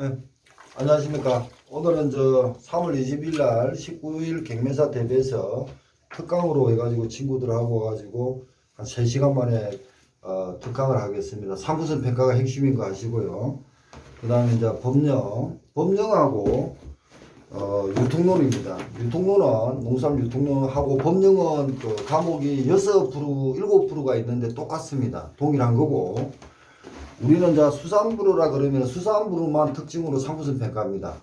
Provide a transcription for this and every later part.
네, 안녕하십니까. 오늘은 3월 20일 날 19일 경매사 대비해서 특강으로 해가지고 친구들하고 와가지고 한 3시간 만에 특강을 하겠습니다. 상부선 평가가 핵심인 거 아시고요. 그 다음에 이제 법령하고 유통론입니다. 유통론은 농산물 유통론하고 법령은 그 과목이 6% 7%가 있는데 똑같습니다. 동일한 거고, 우리는 자 수산부루라 그러면 수산부루만 특징으로 상부선 평가합니다.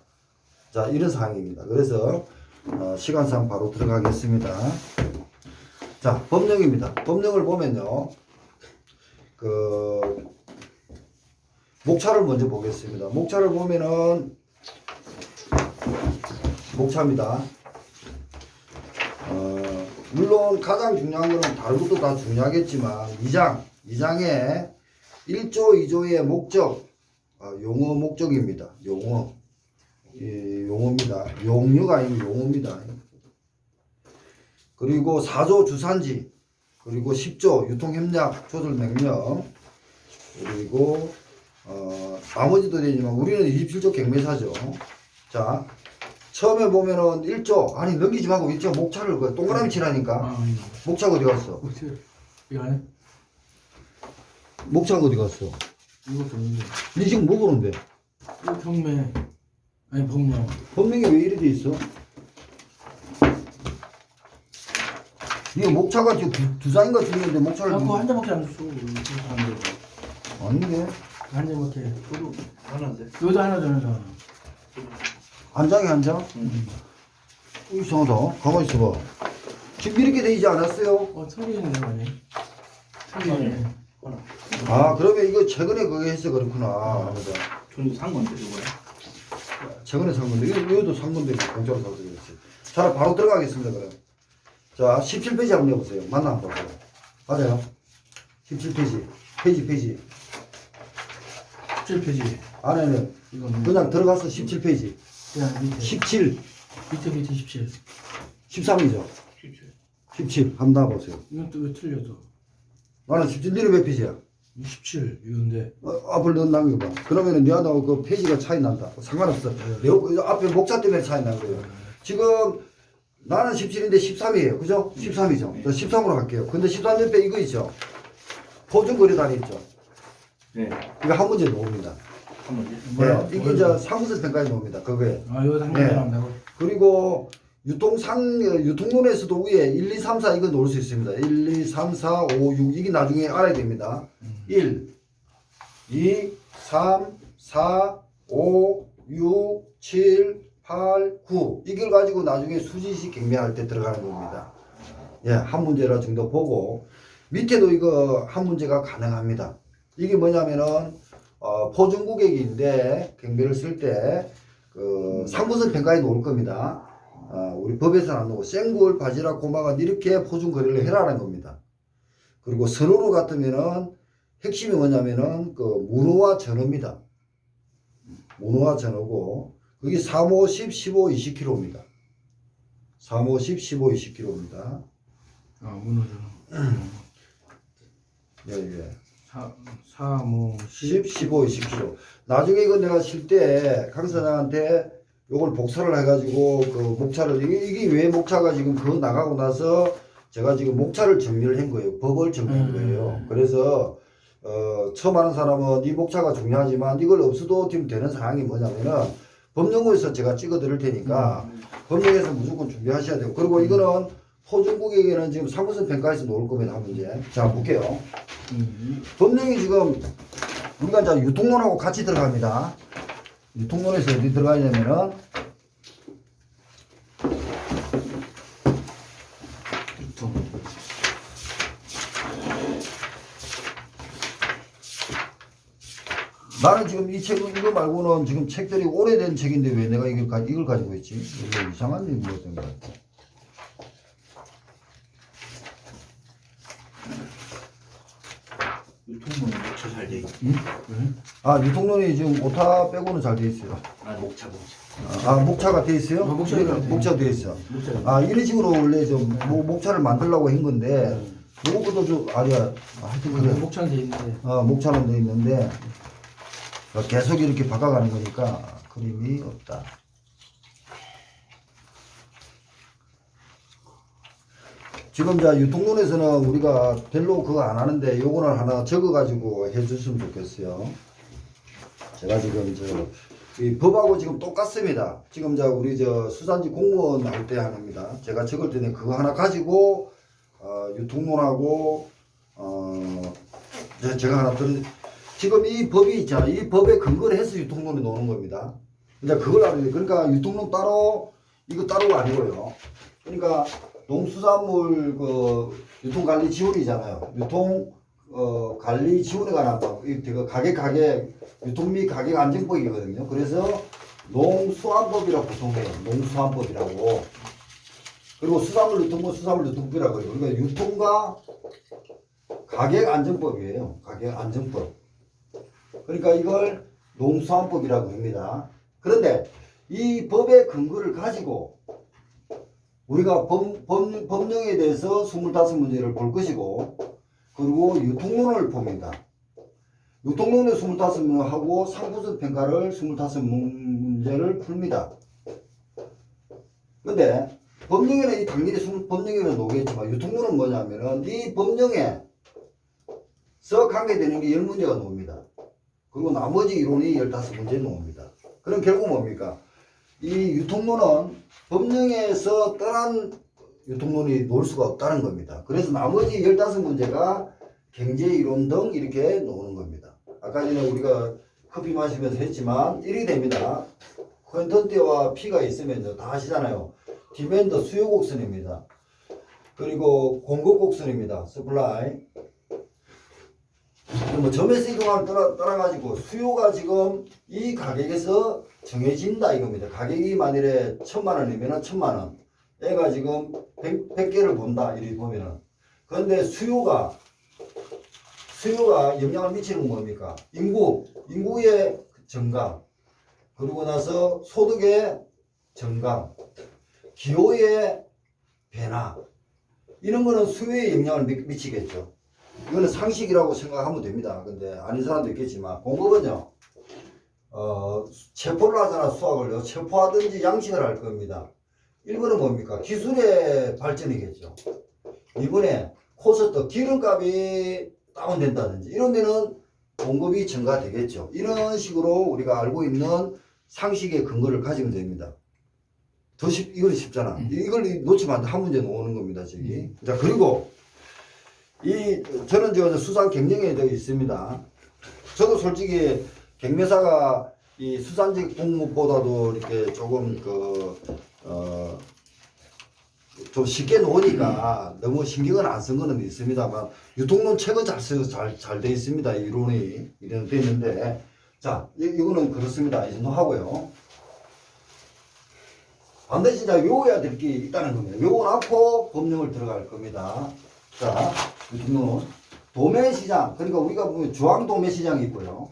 자, 이런 사항입니다. 그래서 시간상 바로 들어가겠습니다. 자, 법령입니다. 법령을 보면요, 그 목차를 먼저 보겠습니다. 목차를 보면은 목차입니다. 물론 가장 중요한 거는 다른 것도 다 중요하겠지만 2장에 1조 2조의 목적, 용어 목적입니다. 용어입니다. 용류가 아니고 용어입니다. 그리고 4조 주산지, 그리고 10조 유통협약 조절명령, 그리고 나머지도 되지만 우리는 27조 경매사죠. 자, 처음에 보면은 1조, 아니 넘기지 말고 1조 목차를 동그라미 치라니까. 목차가 어디 갔어? 이거 안에? 목차가 어디 갔어? 이것도 없는데. 니 지금 뭐 보는데? 이거 경매. 아니, 법령. 법명이 왜 이래 돼 있어? 이거 목차가 지금 두 장인가 중요한데 목차를. 그거 한 장밖에 안 줬어. 아닌데? 한 장밖에. 저도 하나인데. 여기도 하나. 한 장에 한 장? 이상하다. 가만히 있어봐. 지금 이렇게 돼 있지 않았어요? 틀리 있는 거 아니에요? 틀리네. 하나. 아, 그러면 이거 최근에 그거 해서 그렇구나. 그죠? 저는 산 건데 이거야. 최근에 산 건데, 이것도 산 건데, 공짜로 사서 그렇지. 자, 바로 들어가겠습니다, 그럼. 자, 17페이지 한번 해보세요. 맞나 한번 보세요. 맞아요. 17페이지. 페이지. 17페이지. 안에는 이거는. 그냥 들어가서 17페이지. 그냥 밑에. 17. 밑에 17. 13이죠. 17. 한번 놔보세요. 이건 또 왜 틀려도? 나는 17. 니는 몇 페이지야? 17. 이건데. 앞을 넣은 남겨봐. 그러면은 니하고 그 페이지가 차이 난다. 상관없어. 내 앞에 목차 때문에 차이 난 거예요. 지금 나는 17인데 13이에요. 그죠? 13이죠. 13으로 할게요. 근데 13 옆에 이거 있죠? 포준거리단이 있죠? 네. 이거 한 문제 놓습니다. 한 번지. 네. 이게 이제 상부선 평가에 놓습니다. 그거에. 여기다 한 네. 개 나온다고? 그리고 유통론에서도 위에 1, 2, 3, 4 이거 놓을 수 있습니다. 1, 2, 3, 4, 5, 6 이게 나중에 알아야 됩니다. 1, 2, 3, 4, 5, 6, 7, 8, 9 이걸 가지고 나중에 수지식 경매할 때 들어가는 겁니다. 예, 한 문제라 정도 보고 밑에도 이거 한 문제가 가능합니다. 이게 뭐냐면은 포준고객인데 경매를 쓸 때 그 상부선 평가에 놓을 겁니다. 우리 법에서는 안 나오고 생굴, 바지락, 고마가 이렇게 포준 거래를 해라는 겁니다. 그리고 선호로 같으면은 핵심이 뭐냐면은 그 문어와 전어입니다. 문어와 전어고 그게 3, 5, 10, 15, 20kg입니다. 3, 5, 10, 15, 20kg입니다. 문어잖아. 예. 4, 5, 10, 15, 20kg. 나중에 이거 내가 실 때 강사장한테 요걸 복사를 해가지고 그 목차를 이게 왜 목차가 지금 그거 나가고 나서 제가 지금 목차를 정리를 한 거예요. 법을 정리한 거예요. 그래서 처음 하는 사람은 이 목차가 중요하지만 이걸 없어도 지금 되는 상황이 뭐냐면은 법령고에서 제가 찍어 드릴 테니까 법령에서 무조건 준비하셔야 되고, 그리고 이거는 포준국에게는 지금 상부선 평가에서 놓을 겁니다. 한 문제. 자, 볼게요. 법령이 지금 우리가 이제 유통론하고 같이 들어갑니다. 유통론에서 어디 들어가냐면은 유통. 나는 지금 이 책은 이거 말고는 지금 책들이 오래된 책인데 왜 내가 이걸 가지고 있지? 이거 이상한 일이 뭐였던 것 같아. 유통문 목차 잘 돼 있고. 아, 유통론이 지금 오타 빼고는 잘 돼 있어요. 목차. 목차가 돼 있어요? 목차 돼 있어. 이런 식으로 원래 좀 목차를 만들려고 한 건데, 요것도 좀, 아니야. 하여튼 그래. 목차는 돼 있는데. 목차는 돼 있는데, 계속 이렇게 바꿔가는 거니까 그림이 없다. 지금 자 유통론에서는 우리가 별로 그거 안 하는데 요거는 하나 적어가지고 해주시면 좋겠어요. 제가 지금 이 법하고 지금 똑같습니다. 지금 자 우리 수산지 공무원 할 때 합니다. 제가 적을 때는 그거 하나 가지고 유통론하고 제가 하나 지금 이 법이 이 법에 근거를 해서 유통론이 나오는 겁니다. 이제 그걸 알아야 돼. 그러니까 유통론 따로 이거 따로가 아니고요. 그러니까 농수산물 유통관리 지원이잖아요. 관리 지원에 관한 법. 그 가격 유통 및 가격 안정법이거든요. 그래서 농수산법이라고 보통 해요. 농수산법이라고. 그리고 수산물 유통법이라고 해요. 그러니까 유통과 가격 안정법이에요. 가격 안정법. 그러니까 이걸 농수산법이라고 합니다. 그런데 이 법의 근거를 가지고 우리가 법령에 대해서 25문제를 볼 것이고, 그리고 유통론을 봅니다. 유통론을 25문제를 하고 상부적 평가를 25문제를 풉니다. 근데 법령에는 당연히 법령에는 나오겠지만 유통론은 뭐냐면은 이 법령에서 관계되는 게 10문제가 나옵니다. 그리고 나머지 이론이 15문제 나옵니다. 그럼 결국 뭡니까? 이 유통론은 법령에서 떠난 유통론이 나올 수가 없다는 겁니다. 그래서 나머지 15문제가 경제이론 등 이렇게 나오는 겁니다. 아까 전에 우리가 커피 마시면서 했지만 이렇게 됩니다. 콘텐츠와 P가 있으면 다 아시잖아요. 디맨드 수요 곡선입니다. 그리고 공급 곡선입니다. 서플라이. 뭐 점에서 이동을 따라가지고 수요가 지금 이 가격에서 정해진다 이겁니다. 가격이 만일에 1000만원이면 1000만원. 애가 지금 100개를 본다 이렇게 보면은. 그런데 수요가 영향을 미치는 건 뭡니까? 인구의 증강, 그리고 나서 소득의 증강, 기호의 변화, 이런 거는 수요에 영향을 미치겠죠. 이거는 상식이라고 생각하면 됩니다. 근데 아닌 사람도 있겠지만, 공급은요, 체포를 하잖아, 수학을요. 체포하든지 양식을 할 겁니다. 1번은 뭡니까? 기술의 발전이겠죠. 2번에 코스트, 기름값이 다운된다든지, 이런 데는 공급이 증가되겠죠. 이런 식으로 우리가 알고 있는 상식의 근거를 가지면 됩니다. 이건 쉽잖아. 이걸 놓치면 안 돼. 한 문제 나오는 겁니다, 저기. 자, 그리고 저는 수산 경영에 되어 있습니다. 저도 솔직히 경매사가 이 수산직 공무보다도 이렇게 조금 좀 쉽게 놓으니까 너무 신경을 안 쓴 거는 있습니다만, 유통론 책은 잘 돼 있습니다. 이론이 이런 돼 있는데, 자, 이거는 그렇습니다. 이 정도 하고요. 반드시 외워야 될 게 있다는 겁니다. 외워놓고 법령을 들어갈 겁니다. 자, 유통론. 도매시장. 그러니까 우리가 보면 중앙도매시장이 있고요.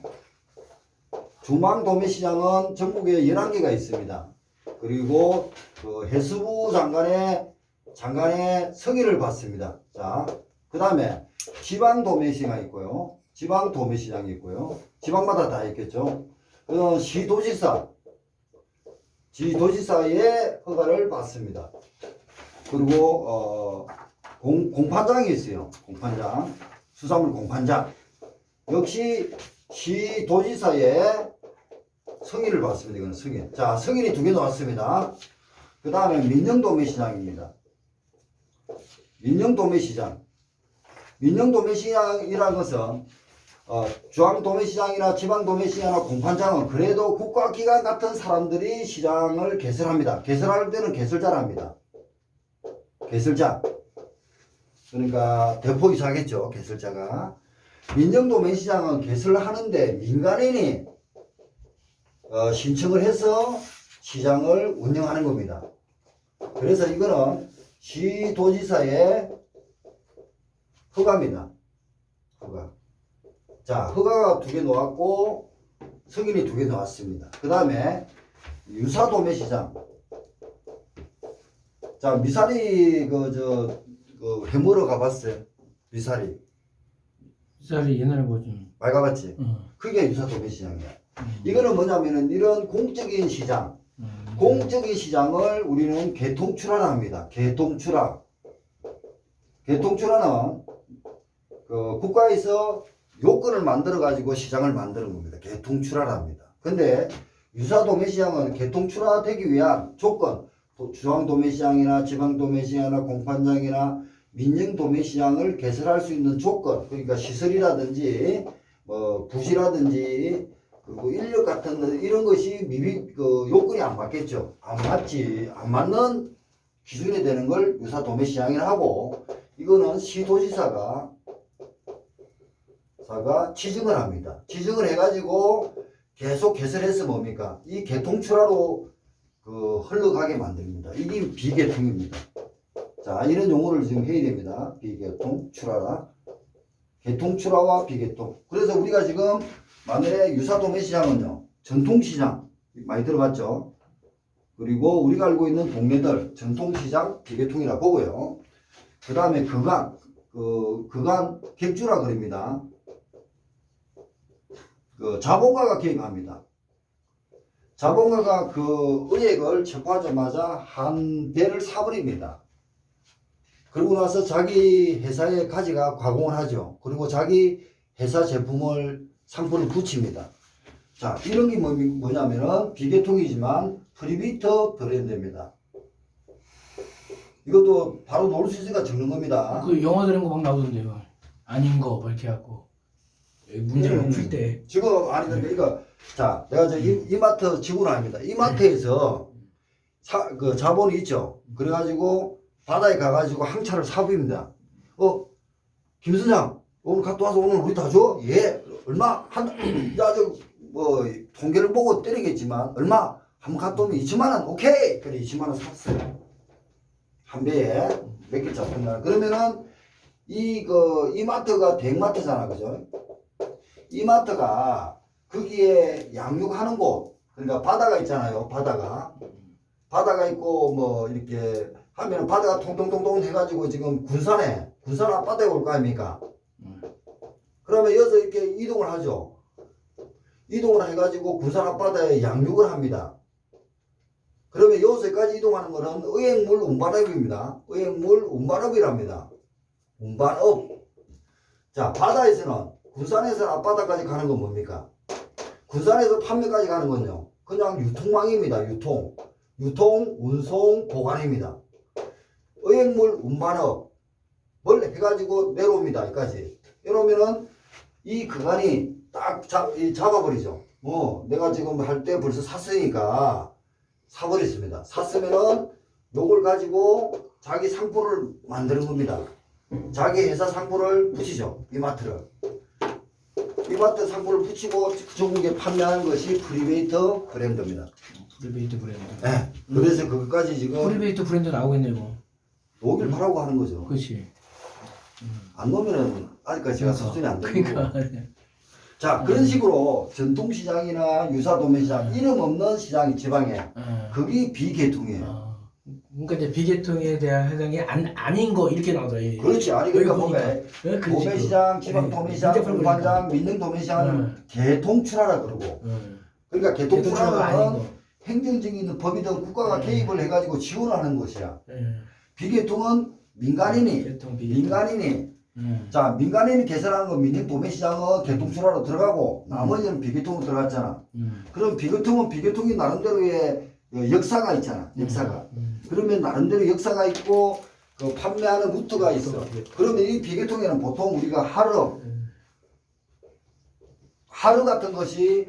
중앙도매시장은 전국에 11개가 있습니다. 그리고 해수부 장관의 승인을 받습니다. 자, 그 다음에 지방도매시장이 있고요. 지방도매시장이 있고요. 지방마다 다 있겠죠. 그다음 지도지사의 허가를 받습니다. 그리고 공판장이 있어요. 공판장, 수산물 공판장. 역시 시도지사의 승인을 받습니다. 이건 승인. 자, 승인이 2개 나왔습니다. 그 다음에 민영도매시장입니다. 민영도매시장. 민영도매시장이라는 것은 중앙도매시장이나 지방도매시장이나 공판장은 그래도 국가기관 같은 사람들이 시장을 개설합니다. 개설할 때는 개설자랍니다. 개설자. 그러니까 대표이사겠죠. 개설자가. 민영도매시장은 개설하는데 민간인이 신청을 해서 시장을 운영하는 겁니다. 그래서 이거는 시도지사의 허가입니다. 허가. 자, 허가가 2개 나왔고 승인이 2개 나왔습니다. 그 다음에 유사도매시장. 자, 미사리 해먹으러 가봤어요? 미사리 쌀이 옛날에 뭐지? 많이 가봤지? 응. 그게 유사도매시장이야. 이거는 뭐냐면은 이런 공적인 시장, 공적인 시장을 우리는 개통출하라 합니다. 개통출하. 개통출하는 그 국가에서 요건을 만들어 가지고 시장을 만드는 겁니다. 개통출하라 합니다. 근데 유사도매시장은 개통출하되기 위한 조건, 중앙도매시장이나 지방도매시장이나 공판장이나 민영도매시장을 개설할 수 있는 조건, 그러니까 시설이라든지 뭐 부지라든지 그리고 인력 같은 이런 것이 요건이 안 맞겠죠. 안 맞지. 안 맞는 기준이 되는 걸 유사도매시장이라 하고, 이거는 시도지사가 지정을 합니다. 지정을 해가지고 계속 개설해서 뭡니까? 이 개통출하로 흘러가게 만듭니다. 이게 비개통입니다. 자, 이런 용어를 지금 해야 됩니다. 비개통, 출하라. 개통출하와 비개통. 그래서 우리가 지금 만일에 유사도매시장은요, 전통시장 많이 들어봤죠? 그리고 우리가 알고 있는 동네들 전통시장, 비개통이라 보고요. 그 다음에 그간 객주라 그럽니다. 자본가가 개입합니다. 자본가가 그 의액을 체포하자마자 한 배를 사버립니다. 그러고 나서 자기 회사에 가져가 가공을 하죠. 그리고 자기 회사 제품을 상품을 붙입니다. 자, 이런 게 뭐냐면은 비개통이지만 프리미터 브랜드입니다. 이것도 바로 놓을 수 있으니까 적는 겁니다. 그 영화 들은 거 막 나오던데요. 아닌 거 뭐 이렇게 하고 문제를 풀 때. 지금 아니 근데 이거 자 내가 저 이마트 직원을 합니다. 이마트에서 그 자본이 있죠. 그래가지고 바다에 가가지고 항차를 사부입니다. 김 선장 오늘 갔다 와서 오늘 우리 다 줘? 예. 얼마 뭐 통계를 보고 때리겠지만 얼마 한번 갔다 오면 2천만 원 오케이. 그래 2천만 원 샀어요. 한 배에 몇 개 잡힌다. 그러면은 이마트가 대형마트잖아, 그죠? 이마트가 거기에 양육하는 곳, 그러니까 바다가 있잖아요. 바다가 있고 뭐 이렇게 하면 바다가 통통통통 해가지고 지금 군산 앞바다에 올 거 아닙니까? 그러면 여기서 이렇게 이동을 하죠. 이동을 해가지고 군산 앞바다에 양육을 합니다. 그러면 여기서까지 이동하는 것은 의행물 운반업입니다. 의행물 운반업이랍니다. 운반업. 자, 바다에서는 군산에서 앞바다까지 가는 건 뭡니까? 군산에서 판매까지 가는 건요. 그냥 유통망입니다. 유통, 운송, 보관입니다. 의행물 운반업. 뭘 해가지고 내려옵니다. 여기까지. 이러면은 이 구간이 딱 잡아버리죠. 내가 지금 할 때 벌써 샀으니까 사버렸습니다. 샀으면은 요걸 가지고 자기 상품을 만드는 겁니다. 자기 회사 상품을 붙이죠. 이마트 상품을 붙이고 전국에 판매하는 것이 프리베이터 브랜드입니다. 프리베이트 브랜드. 네. 그래서 그것까지 지금 프리베이트 브랜드 나오겠네요. 뭐. 녹일 바라고 하는 거죠. 그렇지. 안 놓으면은 아직까지 제가 수준이 안 되고. 그러니까. 자, 그런 식으로 전통시장이나 유사도매시장 이름 없는 시장이 지방에 그게 비개통이에요. 그러니까 이제 비계통에 대한 해당이 아닌 거 이렇게 나오더라고요. 그렇지. 아니 그러니까 보면 도매시장, 지방도매시장, 공판장, 민영도매시장은 개통출하라 그러고. 그러니까 개통출하는 행정적인 법이든 국가가 개입을 해가지고 지원하는 것이야. 비계통은 민간인이 자, 민간인이 개설하는 건 민영도매시장은 개통출하로 들어가고 나머지는 비계통으로 들어갔잖아. 그럼 비계통이 나름대로의 역사가 있잖아. 역사가. 그러면 나름대로 역사가 있고 그 판매하는 루트가 있어. 그러면 이 비계통에는 보통 우리가 하루 같은 것이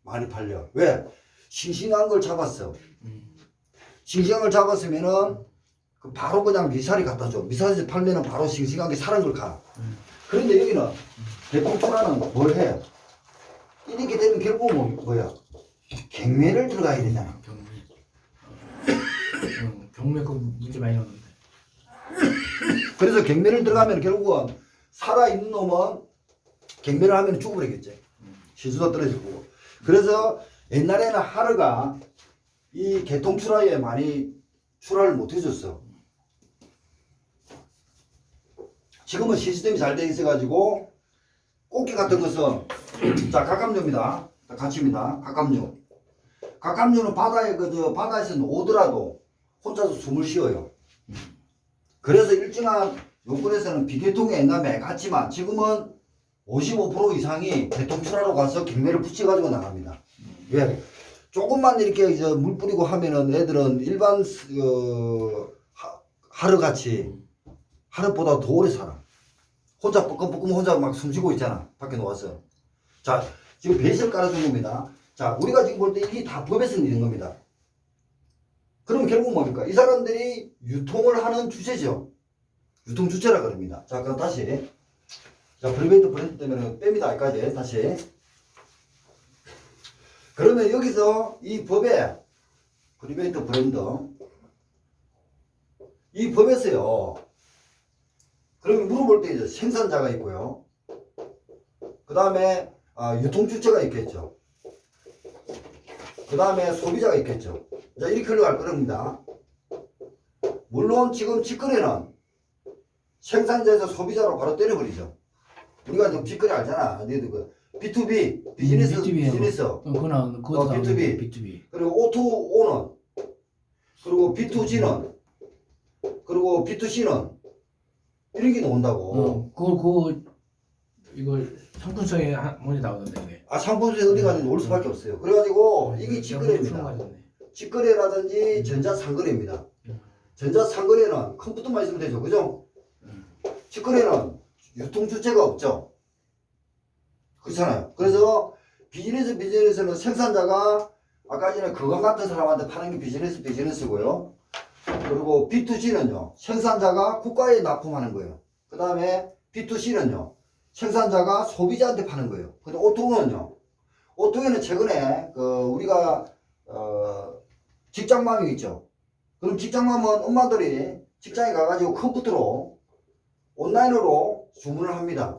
많이 팔려. 왜? 싱싱한 걸 잡았어. 싱싱한 걸 잡았으면은 바로 그냥 미사리 갖다 줘. 미사리 팔면은 바로 싱싱하게 사는 걸 가. 그런데 여기는 개통출하는 뭘 해? 이렇게 되면 결국은 뭐야? 경매를 들어가야 되잖아. 경매 그 문제 많이 나오는데. 그래서 경매를 들어가면 결국은 살아있는 놈은 경매를 하면 죽어버리겠지. 신수가 떨어질 거고. 그래서 옛날에는 하루가 이 개통출하에 많이 출하를 못 해줬어. 지금은 시스템이 잘 돼 있어가지고 꽃게 같은 것은 자 가감료입니다. 갇힙니다. 갑각류. 갑각류는 바다에 바다에서 오더라도 혼자서 숨을 쉬어요. 그래서 일정한 요건에서는 비계통에 옛날에 갔지만 지금은 55% 이상이 개통출하러 가서 경매를 붙여가지고 나갑니다. 왜? 조금만 이렇게 이제 물 뿌리고 하면은 애들은 일반 하르같이 하르보다 더 오래 살아. 혼자 뻐끔뻐끔 혼자 막 숨쉬고 있잖아. 밖에 나와서. 자, 지금 베이스를 깔아준 겁니다. 자, 우리가 지금 볼 때 이게 다 법에서 있는 겁니다. 그럼 결국 뭡니까? 이 사람들이 유통을 하는 주체죠. 유통 주체라 그럽니다. 자, 그럼 다시. 자, 프리베이트 브랜드 때문에 뺍니다. 여기까지. 다시. 그러면 여기서 이 법에 프리베이트 브랜드 이 법에서요. 그러면 물어볼 때 이제 생산자가 있고요. 그 다음에 유통 주체가 있겠죠. 그 다음에 소비자가 있겠죠. 자, 이렇게 흘러갈 겁니다. 물론 지금 직거래는 생산자에서 소비자로 바로 때려버리죠. 우리가 지금 직거래 알잖아. 너희들 그 B2B 비즈니스 비즈니스. 그거는 B2B. B2B. 그리고 O2O는 그리고 B2G는 그리고 B2C는 이런 게 나온다고. 이걸 상품성에 먼저 나오던데 이게. 상품성에 어디 가는지 올 수밖에 없어요. 그래가지고 이게 직거래입니다. 직거래라든지 전자상거래입니다. 전자상거래는 컴퓨터만 있으면 되죠. 그죠? 직거래는 유통주체가 없죠. 그렇잖아요. 그래서 비즈니스는 생산자가 아까 전에 그거 같은 사람한테 파는 게 비즈니스고요. 그리고 B2G는요. 생산자가 국가에 납품하는 거예요. 그 다음에 B2C는요. 생산자가 소비자한테 파는 거예요. 근데 오토는요. 오토에는 최근에 우리가 직장맘이 있죠. 그럼 직장맘은 엄마들이 직장에 가가지고 컴퓨터로 온라인으로 주문을 합니다.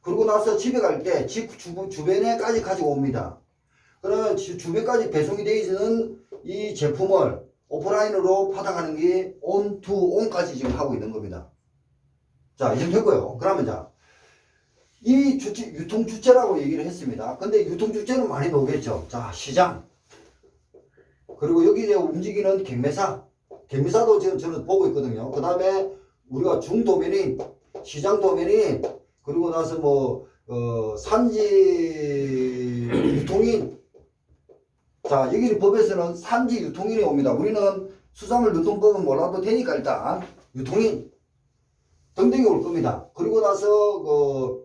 그러고 나서 집에 갈 때 집 주변에까지 가지고 옵니다. 그러면 주변까지 배송이 되어 있는 이 제품을 오프라인으로 받아가는 게 온 투 온까지 지금 하고 있는 겁니다. 자, 이제 됐고요. 그러면 자, 이 유통 주체라고 얘기를 했습니다. 근데 유통 주체는 많이 나오겠죠. 자, 시장. 그리고 여기 이제 움직이는 경매사도 지금 저는 보고 있거든요. 그 다음에 우리가 중도면인, 시장 도면인, 그리고 나서 산지 유통인. 자, 여기 법에서는 산지 유통인이 옵니다. 우리는 수산물 유통법은 몰라도 되니까 일단 유통인 등등이 올 겁니다. 그리고 나서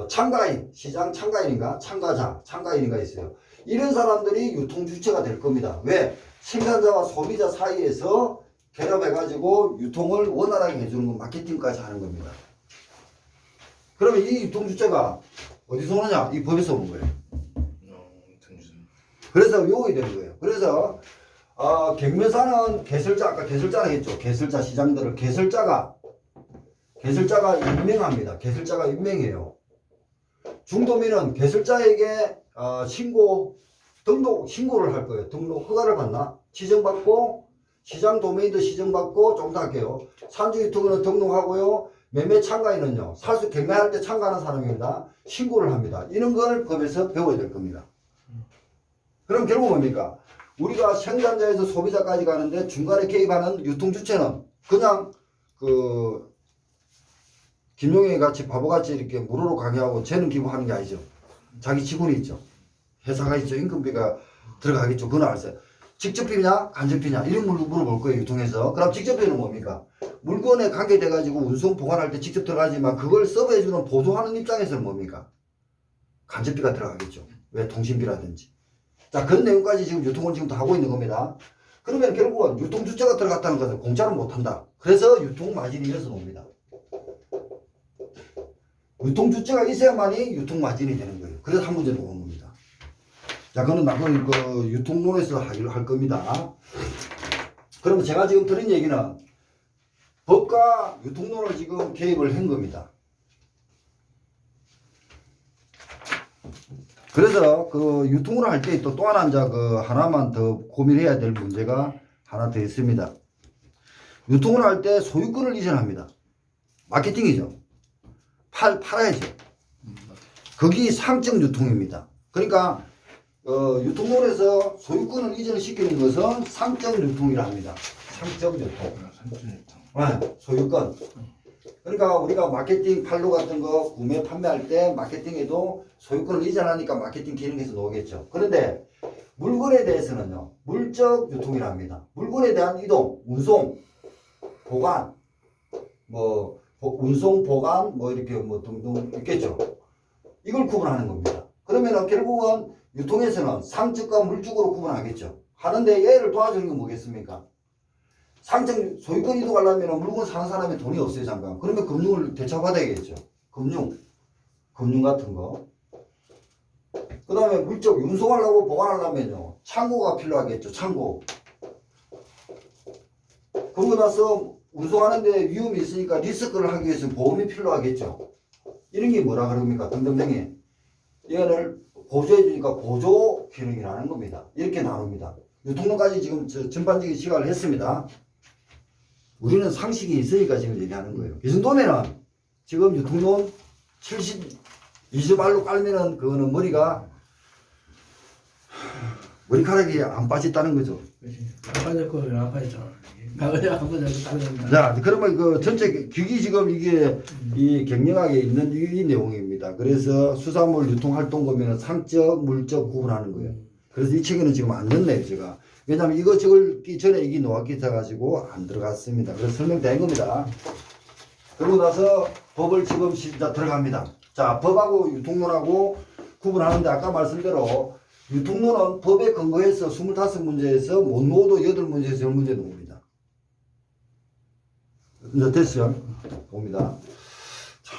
참가인, 시장 참가인인가? 참가인인가 있어요. 이런 사람들이 유통 주체가 될 겁니다. 왜? 생산자와 소비자 사이에서 결합해가지고 유통을 원활하게 해주는 건 마케팅까지 하는 겁니다. 그러면 이 유통 주체가 어디서 오느냐? 이 법에서 오는 거예요. 그래서 외워야 되는 거예요. 그래서 경매사는 개설자, 아까 개설자라 했죠. 개설자 시장들을 개설자가 임명합니다. 개설자가 임명해요. 중도면은 개설자에게 신고를 할 거예요. 등록 허가를 받나? 지정받고 시장 도메인도 시정받고 좀 더 할게요. 산지유통은 등록하고요. 매매 참가인은요. 사수 경매할 때 참가하는 사람입니다. 신고를 합니다. 이런 걸 법에서 배워야 될 겁니다. 그럼 결국 뭡니까? 우리가 생산자에서 소비자까지 가는데 중간에 개입하는 유통주체는 그냥 김용희 같이 바보같이 이렇게 무료로 강의하고 재능 기부하는 게 아니죠. 자기 직원이 있죠. 회사가 있죠. 임금비가 들어가겠죠. 그건 알았어요. 직접비냐 간접비냐 이런 걸 물어볼 거예요. 유통에서. 그럼 직접비는 뭡니까? 물건에 관계돼가지고 운송 보관할 때 직접 들어가지만 그걸 서브해주는 보조하는 입장에서는 뭡니까? 간접비가 들어가겠죠. 왜? 통신비라든지. 자, 그런 내용까지 지금 유통을 지금 다 하고 있는 겁니다. 그러면 결국은 유통주체가 들어갔다는 것은 공짜는 못한다. 그래서 유통마진이 이어서 옵니다. 유통주체가 있어야만이 유통마진이 되는 거예요. 그래서 한 문제 나오는 겁니다. 자, 그거는 나중에 유통론에서 할 겁니다. 그러면 제가 지금 드린 얘기는 법과 유통론을 지금 개입을 한 겁니다. 그래서 유통을 할 때 또 하나 이제 하나만 더 고민해야 될 문제가 하나 더 있습니다. 유통을 할 때 소유권을 이전합니다. 마케팅이죠. 팔아야죠. 거기 상적 유통입니다. 그러니까 유통론에서 소유권을 이전시키는 것은 상적 유통이라 합니다. 상적 유통. 네, 소유권. 그러니까 우리가 마케팅 판로 같은 거 구매 판매할 때 마케팅에도 소유권을 이전하니까 마케팅 기능에서 나오겠죠. 그런데 물건에 대해서는요, 물적 유통이라 합니다. 물건에 대한 이동, 운송, 보관, 뭐 운송, 보관, 뭐 이렇게 뭐 등등 있겠죠. 이걸 구분하는 겁니다. 그러면 결국은 유통에서는 상적과 물적으로 구분하겠죠. 하는데 얘를 도와주는 게 뭐겠습니까? 상적 소유권 이동하려면 물건 사는 사람이 돈이 없어요, 잠깐. 그러면 금융을 대처받아야겠죠. 금융 같은 거. 그 다음에 물적 운송하려고 보관하려면요, 창고가 필요하겠죠. 창고. 그러고 나서 운송하는데 위험이 있으니까 리스크를 하기 위해서 보험이 필요하겠죠. 이런 게 뭐라 그럽니까? 등등등이. 얘를 보조해 주니까 보조 기능이라는 겁니다. 이렇게 나눕니다. 유통론까지 지금 전반적인 시각을 했습니다. 우리는 상식이 있으니까 지금 얘기하는 거예요. 이 정도면은 지금 유통론 72주 말로 깔면은 그거는 머리카락이 안 빠졌다는 거죠. 안 빠질 거예요. 안 빠졌잖아. 안 빠졌잖아. 자, 그러면 그 전체 규기 지금 이게 이 경영학에 있는 이 내용입니다. 그래서 수산물 유통 활동 보면은 상적, 물적 구분하는 거예요. 그래서 이 책에는 지금 안 넣네요, 제가. 왜냐면 이거 적기 전에 이게 노악기 있어가지고 안 들어갔습니다. 그래서 설명된 겁니다. 그러고 나서 법을 지금 진짜 들어갑니다. 자, 법하고 유통론하고 구분하는데 아까 말씀대로 유통론은 법에 근거해서 25문제에서 못 넣어도 8문제에서 10문제 나옵니다. 이제 됐어요. 봅니다. 자,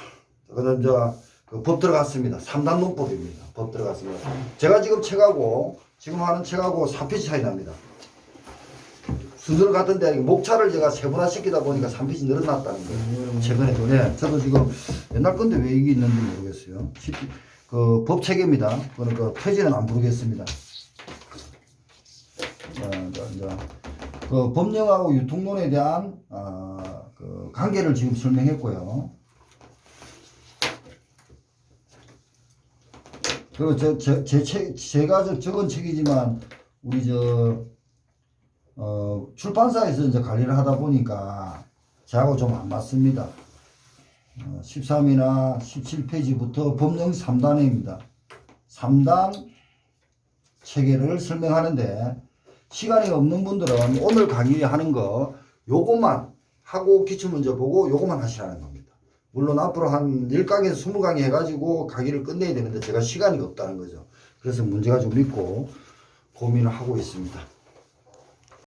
그다음 이제 그 법 들어갔습니다. 3단 논법입니다. 법 들어갔습니다. 제가 지금 책하고 지금 하는 책하고 3페이지 차이 납니다. 순서는 같은데 목차를 제가 세분화시키다 보니까 3페이지 늘어났다는 거예요. 최근에도. 네. 저도 지금 옛날 건데 왜 이게 있는지 모르겠어요. 그 법 체계입니다. 그러니까 표지는 안 부르겠습니다. 이제 그 법령하고 유통론에 대한 그 관계를 지금 설명했고요. 그리고 제가 적은 책이지만 우리 출판사에서 이제 관리를 하다 보니까 저하고 좀 안 맞습니다. 13이나 17페이지부터 법령 3단입니다. 3단 체계를 설명하는데 시간이 없는 분들은 오늘 강의하는 거 요것만 하고 기출문제 보고 요것만 하시라는 겁니다. 물론 앞으로 한 10강에서 20강의 해가지고 강의를 끝내야 되는데 제가 시간이 없다는 거죠. 그래서 문제가 좀 있고 고민을 하고 있습니다.